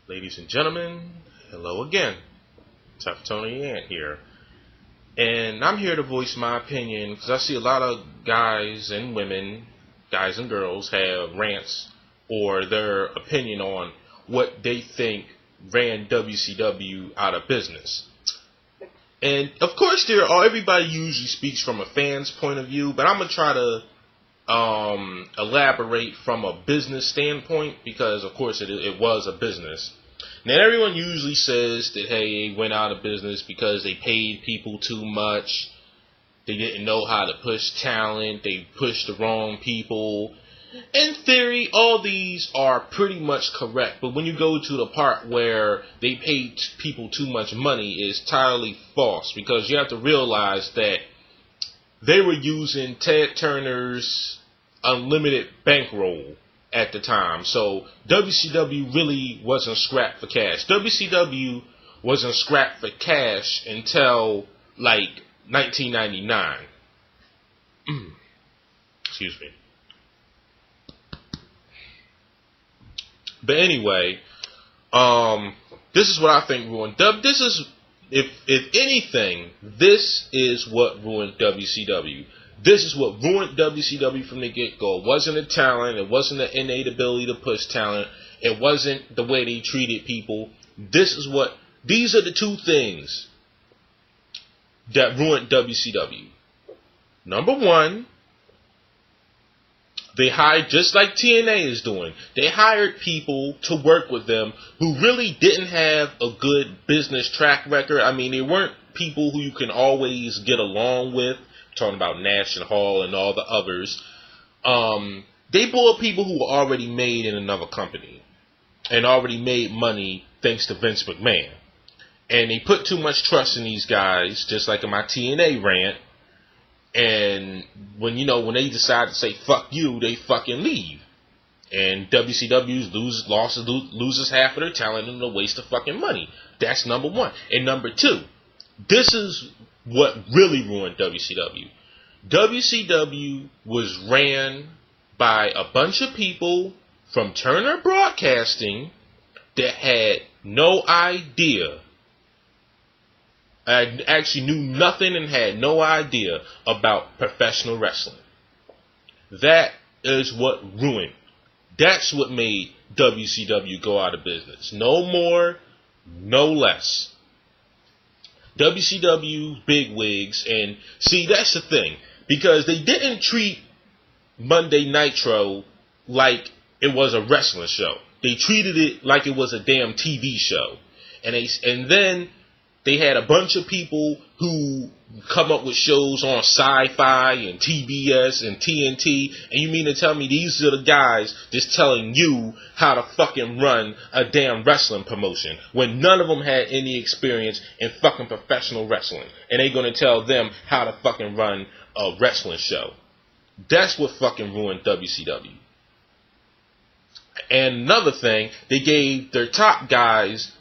Ladies and gentlemen, hello again. Tough Tony Ant here. And I'm here to voice my opinion because I see a lot of guys and women, guys and girls, have rants or their opinion on what they think ran WCW out of business. And of course, everybody usually speaks from a fan's point of view, but I'm going to try to elaborate from a business standpoint because, of course, it was a business. Now, everyone usually says that, hey, they went out of business because they paid people too much. They didn't know how to push talent. They pushed the wrong people. In theory, all these are pretty much correct. But when you go to the part where they paid people too much money, it's entirely false. Because you have to realize that they were using Ted Turner's unlimited bankroll at the time. So WCW really wasn't scrapped for cash. WCW wasn't scrapped for cash until like 1999. Excuse me. But anyway, this is what I think ruined This is, if anything, this is what ruined WCW. This is what ruined WCW from the get-go. It wasn't the talent. It wasn't the innate ability to push talent. It wasn't the way they treated people. These are the two things that ruined WCW. Number one, they hired, just like TNA is doing, they hired people to work with them who really didn't have a good business track record. I mean, they weren't people who you can always get along with. I'm talking about Nash and Hall and all the others. They brought people who were already made in another company and already made money thanks to Vince McMahon. And they put too much trust in these guys, just like in my TNA rant. And when they decide to say fuck you, they fucking leave. And WCW loses half of their talent and a waste of fucking money. That's number one. And number two, this is what really ruined WCW. WCW was ran by a bunch of people from Turner Broadcasting that had no idea. I actually knew nothing and had no idea about professional wrestling. That is what ruined. That's what made WCW go out of business. No more, no less. WCW bigwigs, and see, that's the thing, because they didn't treat Monday Nitro like it was a wrestling show. They treated it like it was a damn TV show. And then they had a bunch of people who come up with shows on Sci-Fi and TBS and TNT, and you mean to tell me these are the guys just telling you how to fucking run a damn wrestling promotion when none of them had any experience in fucking professional wrestling, and they gonna tell them how to fucking run a wrestling show? That's what fucking ruined WCW. And another thing, they gave their top guys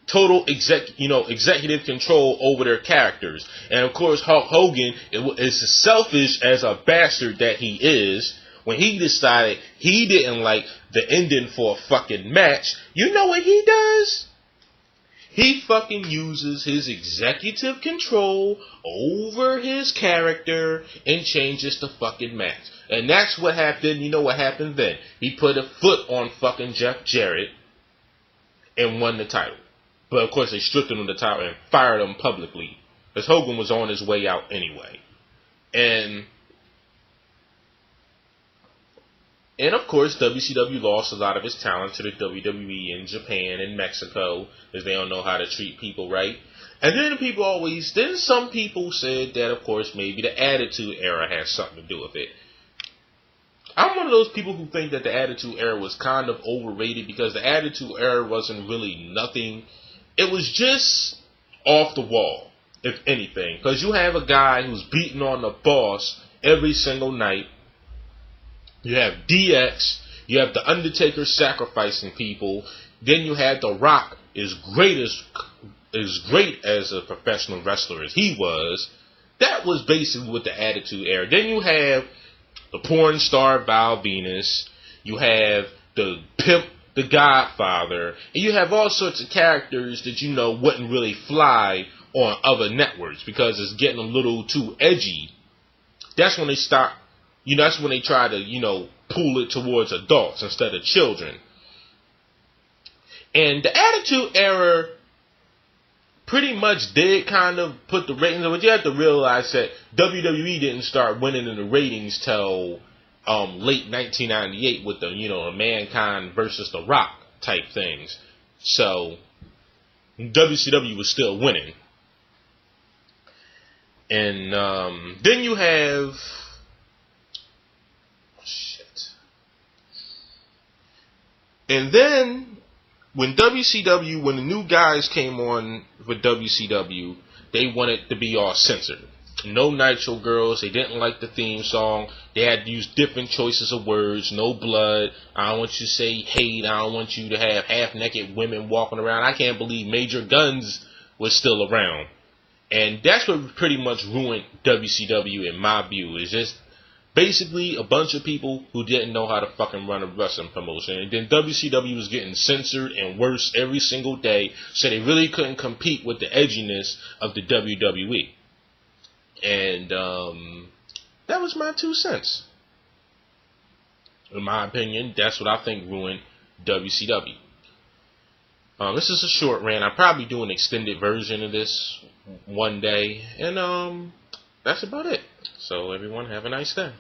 total executive control over their characters. And of course, Hulk Hogan is as selfish as a bastard that he is. When he decided he didn't like the ending for a fucking match, you know what he does? He fucking uses his executive control over his character and changes the fucking match. And that's what happened. You know what happened then? He put a foot on fucking Jeff Jarrett and won the title. But of course they stripped him of the title and fired him publicly, because Hogan was on his way out anyway. And of course WCW lost a lot of its talent to the WWE in Japan and Mexico, because they don't know how to treat people right. And then some people said that of course maybe the Attitude Era has something to do with it. I'm one of those people who think that the Attitude Era was kind of overrated, because the Attitude Era wasn't really nothing. It was just off the wall, if anything. Because you have a guy who's beating on the boss every single night. You have DX. You have The Undertaker sacrificing people. Then you had The Rock, as great as a professional wrestler as he was. That was basically what the Attitude Era. Then you have the porn star Val Venus. You have the pimp The Godfather, and you have all sorts of characters that you know wouldn't really fly on other networks because it's getting a little too edgy. That's when they start, that's when they try to, pull it towards adults instead of children. And the Attitude Era pretty much did kind of put the ratings, but you have to realize that WWE didn't start winning in the ratings till late 1998 with the, the Mankind versus The Rock type things. So WCW was still winning. And then you have And then when the new guys came on for WCW, they wanted to be all censored. No Nitro Girls. They didn't like the theme song. They had to use different choices of words. No blood. I don't want you to say hate. I don't want you to have half-naked women walking around. I can't believe Major Guns was still around. And that's what pretty much ruined WCW in my view. Is just basically a bunch of people who didn't know how to fucking run a wrestling promotion. And then WCW was getting censored and worse every single day. So they really couldn't compete with the edginess of the WWE. And that was my 2 cents. In my opinion, that's what I think ruined WCW. This is a short rant. I'll probably do an extended version of this one day. And that's about it. So everyone have a nice day.